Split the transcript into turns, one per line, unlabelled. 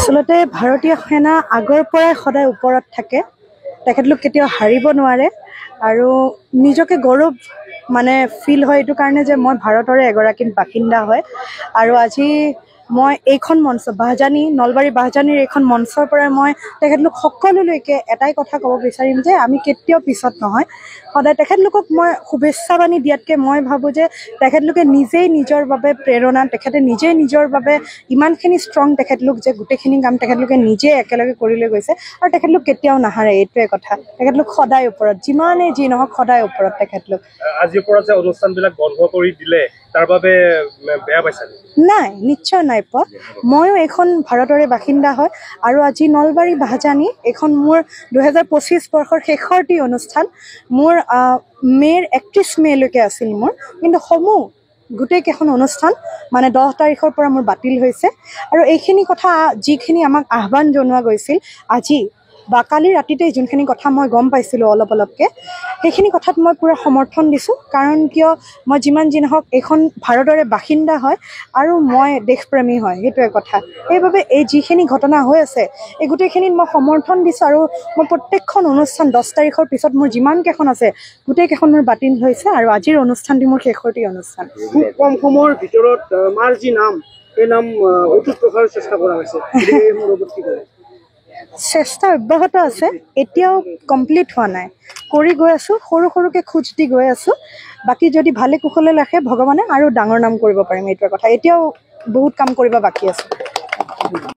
আচলতে ভাৰতীয় সেনা আগৰ পৰাই সদায় ওপৰত থাকে। তেখেতলোক কেতিয়াও হাৰিব নোৱাৰে আৰু নিজকে গৌৰৱ ফিল হয় এইটো কাৰণে যে মই ভাৰতৰে এগৰাকী বাসিন্দা হয়। আৰু আজি মই এইখন মঞ্চ বাহজানী নলবাৰী বাহজানীৰ এইখন মঞ্চৰ পৰা মই তেখেতলোক সকলোলৈকে এটাই কথা ক'ব বিচাৰিম যে আমি কেতিয়াও পিছত নহয়। সদায় তেখেতলোকক মই শুভেচ্ছা বাণী দিয়াতকৈ মই ভাবোঁ যে তেখেতলোকে নিজেই নিজৰ বাবে প্ৰেৰণা, তেখেতে নিজেই নিজৰ বাবে ইমানখিনি ষ্ট্ৰং তেখেতলোক যে গোটেইখিনি কাম তেখেতলোকে নিজে একেলগে কৰি লৈ গৈছে আৰু তেখেতলোক কেতিয়াও নাহাৰে। এইটোৱে কথা, তেখেতলোক সদায় ওপৰত, যিমানেই যি নহওক সদায় ওপৰত তেখেতলোক।
আজিৰ পৰা যে অনুষ্ঠানবিলাক বন্ধ কৰি দিলে তাৰ বাবে বেয়া পাইছে? নাই,
নিশ্চয় নাই পোৱা। ময়ো এইখন ভাৰতৰে বাসিন্দা হয় আৰু আজি নলবাৰী বাহজানী এইখন মোৰ 2025 বৰ্ষৰ শেষৰটি অনুষ্ঠান। মোৰ মে'ৰ 31 মে'লৈকে আছিল মোৰ, কিন্তু গোটেইকেইখন অনুষ্ঠান 10 তাৰিখৰ পৰা মোৰ বাতিল হৈছে। আৰু এইখিনি কথা যিখিনি আমাক আহ্বান জনোৱা গৈছিল আজি বা কালি ৰাতিতে যোনখিনি কথা মই গম পাইছিলোঁ অলপকৈ, সেইখিনি কথাত মই পূৰা সমৰ্থন দিছোঁ। কাৰণ কিয়, মই যিমান যি নহওক এইখন ভাৰতৰে বাসিন্দা হয় আৰু মই দেশপ্ৰেমী হয়, সেইটোৱে কথা। সেইবাবে এই যিখিনি ঘটনা হৈ আছে এই গোটেইখিনিত মই সমৰ্থন দিছোঁ আৰু মই প্ৰত্যেকখন অনুষ্ঠান 10 তাৰিখৰ পিছত মোৰ যিমানকেইখন আছে গোটেইকেইখন মোৰ বাতিল হৈছে আৰু আজিৰ অনুষ্ঠানটি মোৰ শেষৰটি অনুষ্ঠান।
খুব কম সময়ৰ ভিতৰত আমাৰ যি নাম এই নাম অটুট ৰখাৰ চেষ্টা কৰা হৈছে,
চেষ্টা অব্যাহত আছে, এতিয়াও কমপ্লিট হোৱা নাই। কৰি গৈ আছোঁ, সৰুকৈ খোজ দি গৈ আছোঁ। বাকী যদি ভালে কুশলে ৰাখে ভগৱানে আৰু ডাঙৰ নাম কৰিব পাৰিম, এইটোৱে কথা। এতিয়াও বহুত কাম কৰিব বাকী আছে।